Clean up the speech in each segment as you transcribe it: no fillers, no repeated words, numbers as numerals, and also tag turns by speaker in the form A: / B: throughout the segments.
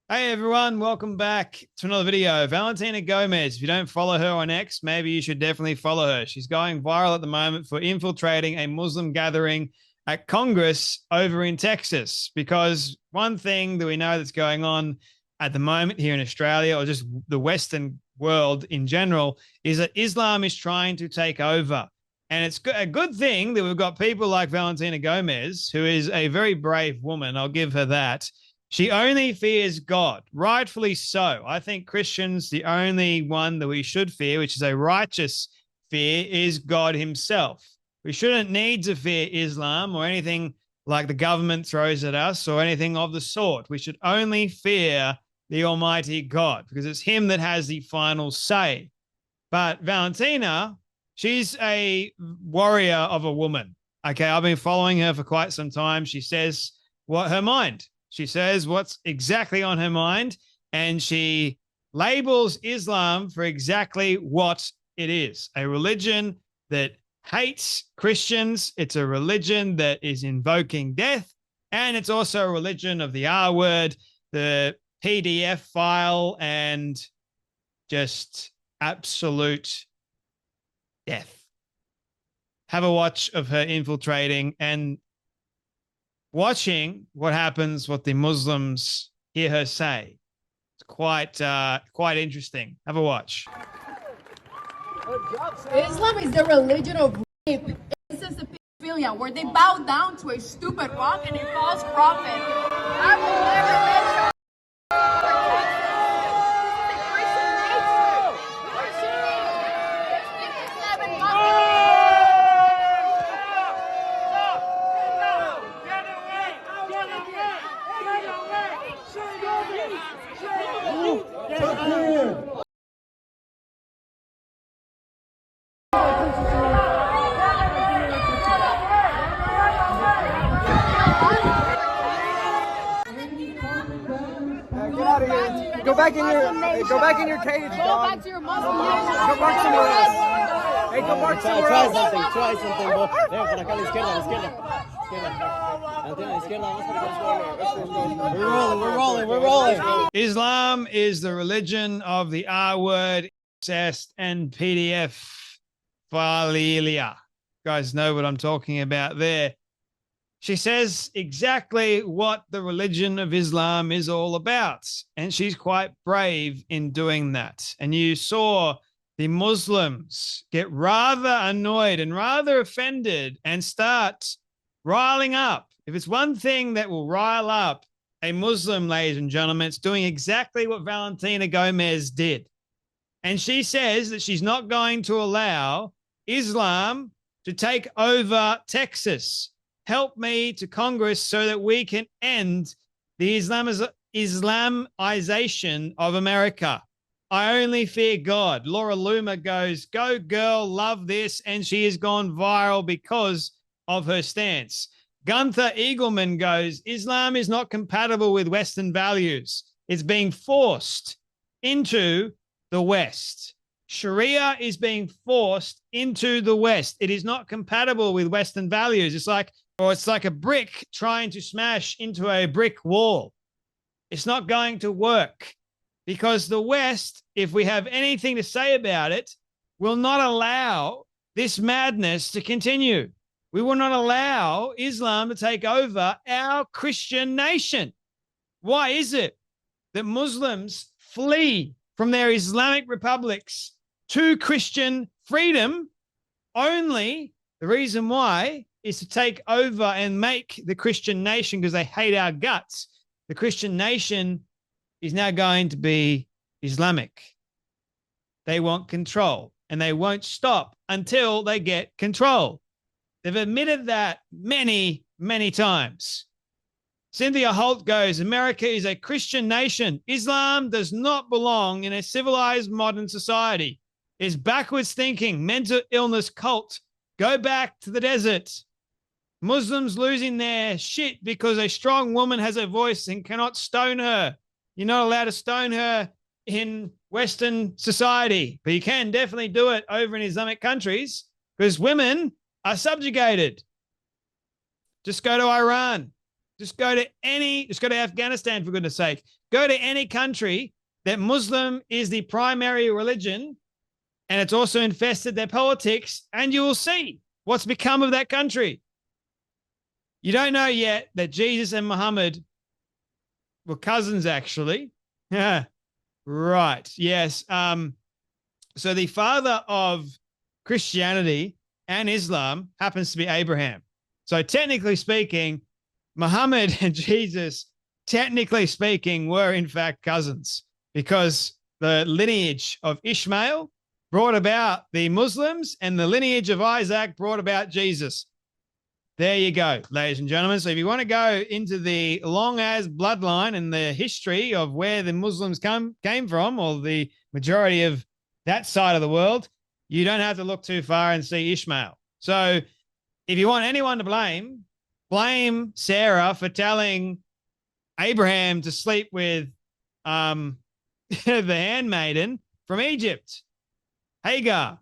A: Hey everyone, welcome back to another video. Valentina Gomez, if you don't follow her on X, maybe you should definitely follow her. She's going viral at the moment for infiltrating a Muslim gathering at Congress over in Texas. Because one thing that we know that's going on at the moment here in Australia, or just the Western world in general, is that Islam is trying to take over. And it's a good thing that we've got people like Valentina Gomez, who is a very brave woman. I'll give her that. She only fears God, rightfully so. I think Christians, the only one that we should fear, which is a righteous fear, is God himself. We shouldn't need to fear Islam or anything like the government throws at us or anything of the sort. We should only fear the Almighty God because it's him that has the final say. But Valentina, she's a warrior of a woman. Okay, I've been following her for quite some time. She says what her mind. She says what's exactly on her mind, and she labels Islam for exactly what it is, a religion that hates Christians. It's a religion that is invoking death, and it's also a religion of the R word, the PDF file, and just absolute death. Have a watch of her infiltrating and watching what happens, what the Muslims hear her say. It's quite interesting. Have a watch.
B: Islam is the religion of rape, incest, and pedophilia, where they bow down to a stupid rock and a false prophet. I will never mention
C: Go back in your cage,
B: Go
C: dog.
B: back to your Muslim nation.
C: Go bark somewhere else. Hey, go bark somewhere else.
D: Try something, bro. Por acá a la izquierda, a la izquierda. We're rolling.
A: Islam is the religion of the R word, incest, and PDF philia. You guys know what I'm talking about there. She says exactly what the religion of Islam is all about. And she's quite brave in doing that. And you saw the Muslims get rather annoyed and rather offended and start riling up. If it's one thing that will rile up a Muslim, ladies and gentlemen, it's doing exactly what Valentina Gomez did. And she says that she's not going to allow Islam to take over Texas. Help me to Congress so that we can end the Islamization of America. I only fear God. Laura Loomer goes, go girl, love this. And she has gone viral because of her stance. Gunther Eagleman goes, Islam is not compatible with Western values. It's being forced into the West. Sharia is being forced into the West. It is not compatible with Western values. It's like a brick trying to smash into a brick wall. It's not going to work because the West, if we have anything to say about it, will not allow this madness to continue. We will not allow Islam to take over our Christian nation. Why is it that Muslims flee from their Islamic republics to Christian freedom? Only the reason why is to take over and make the Christian nation, because they hate our guts, the Christian nation is now going to be Islamic. They want control, and they won't stop until they get control. They've admitted that many, many times. Cynthia Holt goes, America is a Christian nation. Islam does not belong in a civilized modern society. It's backwards thinking, mental illness cult. Go back to the desert. Muslims losing their shit because a strong woman has a voice and cannot stone her. You're not allowed to stone her in Western society, but you can definitely do it over in Islamic countries because women are subjugated. Just go to Iran. Just go to Afghanistan, for goodness sake. Go to any country that Muslim is the primary religion and it's also infested their politics, and you will see what's become of that country. You don't know yet that Jesus and Muhammad were cousins, actually. Yeah, right. Yes. So the father of Christianity and Islam happens to be Abraham. So technically speaking, Muhammad and Jesus, technically speaking, were in fact cousins, because the lineage of Ishmael brought about the Muslims and the lineage of Isaac brought about Jesus. There you go, ladies and gentlemen. So if you want to go into the long as bloodline and the history of where the Muslims came from, or the majority of that side of the world, you don't have to look too far and see Ishmael. So if you want anyone to blame Sarah for telling Abraham to sleep with the handmaiden from Egypt, Hagar.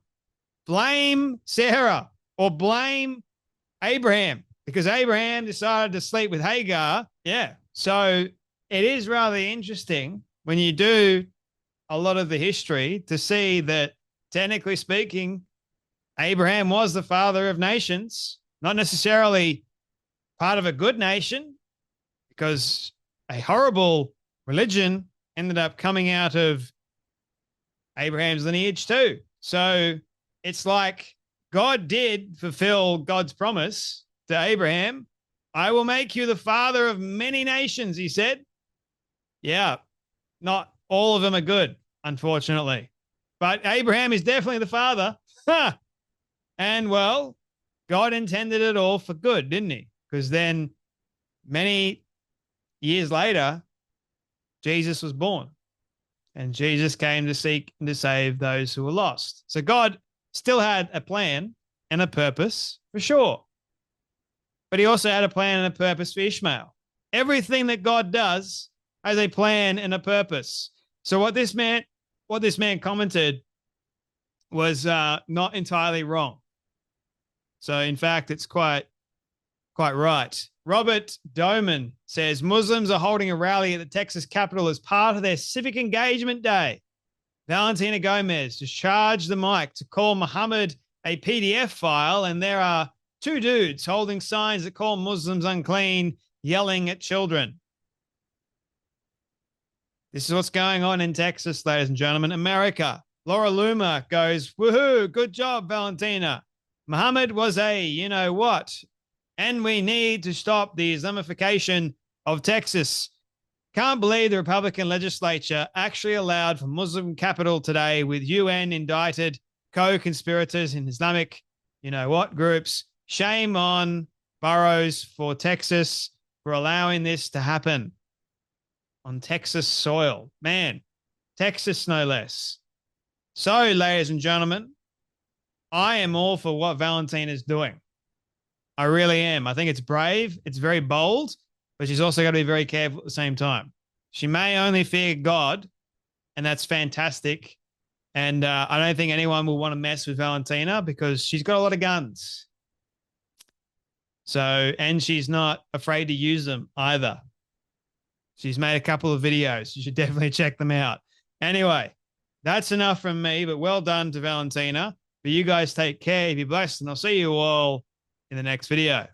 A: Blame Sarah or blame Abraham, because Abraham decided to sleep with Hagar. Yeah. So it is rather interesting when you do a lot of the history to see that, technically speaking, Abraham was the father of nations, not necessarily part of a good nation, because a horrible religion ended up coming out of Abraham's lineage too. So it's like God did fulfill God's promise to Abraham. I will make you the father of many nations, he said. Yeah, not all of them are good, unfortunately. But Abraham is definitely the father. And, well, God intended it all for good, didn't he? Because then many years later, Jesus was born. And Jesus came to seek and to save those who were lost. So God still had a plan and a purpose, for sure. But he also had a plan and a purpose for Ishmael. Everything that God does has a plan and a purpose. So what this man commented was not entirely wrong. So in fact, it's quite right. Robert Doman says Muslims are holding a rally at the Texas Capitol as part of their civic engagement day. Valentina Gomez just charged the mic to call Muhammad a PDF file, and there are two dudes holding signs that call Muslims unclean, yelling at children. This is what's going on in Texas, ladies and gentlemen. America. Laura Luma goes, woohoo, good job, Valentina. Muhammad was a you-know-what. And we need to stop the Islamification of Texas. Can't believe the Republican legislature actually allowed for Muslim capital today with UN indicted co-conspirators in Islamic, groups. Shame on Burrows for Texas for allowing this to happen on Texas soil. Man, Texas no less. So, ladies and gentlemen, I am all for what Valentina is doing. I really am. I think it's brave. It's very bold, but she's also got to be very careful at the same time. She may only fear God, and that's fantastic. And I don't think anyone will want to mess with Valentina because she's got a lot of guns. So, and she's not afraid to use them either. She's made a couple of videos. You should definitely check them out. Anyway, that's enough from me, but well done to Valentina. But you guys take care. Be blessed, and I'll see you all in the next video.